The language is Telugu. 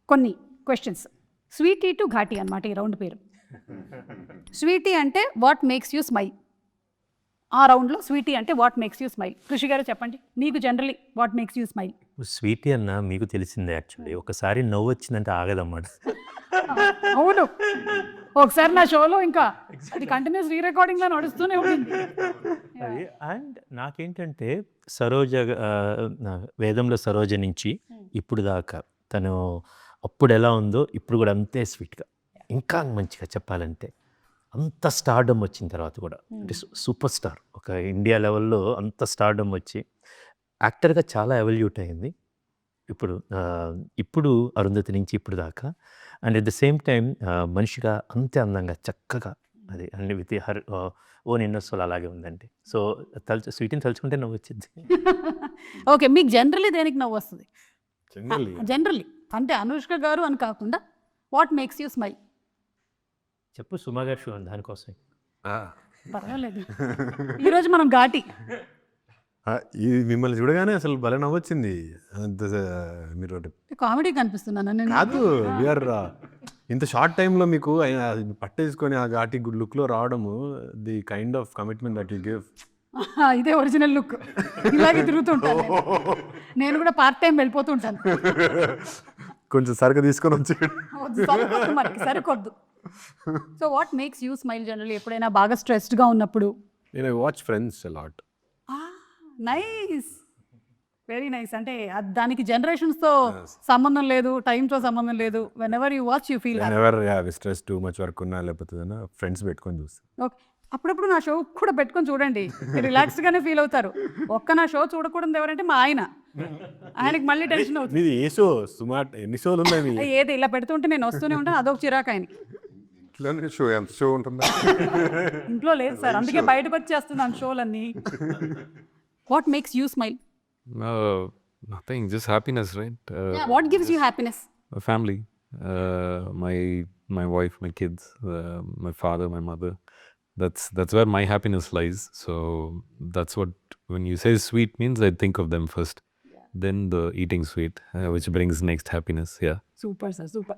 కొన్ని క్వశ్చన్స్. స్వీటీ టు ఘాటీ అనమాట ఈ రౌండ్ పేరు. స్వీటీ అంటే వాట్ మేక్స్ యూ స్మైల్. ఆ రౌండ్లో స్వీటీ అంటే వాట్ మేక్స్ యూ స్మైల్. కృషి గారు చెప్పండి, మీకు generally what makes you smile. Sweety అన్న మీకు తెలిసిందే యాక్చువల్లీ. ఒకసారి నవ్వు వచ్చిందంటే ఆగదన్నమాట. అవును, ఒకసారి నా షోలో ఇంకా అది కంటిన్యూస్ రీ రికార్డింగ్లో నడుస్తూనే ఉంటుంది. అది అండ్ నాకేంటంటే సరోజ వేదంలో సరోజ నుంచి ఇప్పుడు దాకా తను అప్పుడు ఎలా ఉందో ఇప్పుడు కూడా అంతే స్వీట్గా, ఇంకా మంచిగా చెప్పాలంటే అంత స్టార్డమ్ వచ్చిన తర్వాత కూడా అంటే సూపర్ స్టార్ ఒక ఇండియా లెవెల్లో అంత స్టార్డమ్ వచ్చి యాక్టర్గా చాలా ఎవల్యూట్ అయింది ఇప్పుడు అరుంధతి నుంచి ఇప్పుడు దాకా. And at the same time మనిషిగా అంతే అందంగా చక్కగా అది అన్ని విత్ హర్ ఓన్ ఇన్నర్సోల్ అలాగే ఉందండి. సో స్వీట్ని తలుచుకుంటే నవ్వు వచ్చింది. ఓకే, మీకు జనరలీ దేనికి నవ్వు వస్తుంది? జనరలీ అంటే అనుష్క గారు అని కాకుండా వాట్ మేక్స్ యూ స్మైల్. చెప్పు సుమా గారు షో దానికోసం. పర్వాలేదు, ఈరోజు మనం ఘాటి. ఇది మిమ్మల్ని చూడగానే అసలు భలే నవ్వొచ్చింది. మీరు కామెడీ కనిపిస్తున్నాను నేను. కాదు, వీఆర్ ఇంత షార్ట్ టైంలో మీకు పట్టేసుకొని ఆ ఘాటి లుక్లో రావడము, the kind of commitment that you give. ఇదే ఒరిజినల్ లుక్. ఇలాగే తిరుగుతుంటాను నేను కూడా, పార్ట్ టైం వెళ్ళిపోతూ ఉంటాను. కొంచెం సరుకు తీసుకొని వచ్చి సరికొద్దు. So what makes you smile generally ఎప్పుడైనా బాగా స్ట్రెస్డ్గా ఉన్నప్పుడు? నేను watch friends a lot. Nice, very nice. అంటే దానికి జనరేషన్స్తో సంబంధం లేదు, టైంతో సంబంధం లేదు. Whenever you watch you feel stress too much work ఉన్నా లేకపోతే ఫ్రెండ్స్ పెట్టుకొని చూస్తాను. ఓకే, అప్పుడప్పుడు నా షో కూడా పెట్టుకొని చూడండి, రిలాక్స్డ్గానే ఫీల్ అవుతారు. ఒక్క నా షో చూడకూడదు ఎవరంటే మా ఆయనకి మళ్ళీ టెన్షన్ అవుతుంది. ఇది ఏ షో సుమార్ ఎన్ని షోలు ఉన్నాయి? ఏది ఇలా పెడుతుంటే నేను వస్తూనే ఉంటాను, అదొక చిరాకు ఆయనకి. షో ఎంత షో ఉంటుందా? ఇంట్లో లేదు సార్, అందుకే బయటకు వచ్చేస్తున్నాను షోలన్నీ. What makes you smile? Nothing, just happiness, right? What gives you happiness? A family, my wife, my kids, my father, my mother. That's where my happiness lies. So that's what, when you say sweet means I think of them first. Then the eating sweet, which brings next happiness. Yeah. Super sir, super.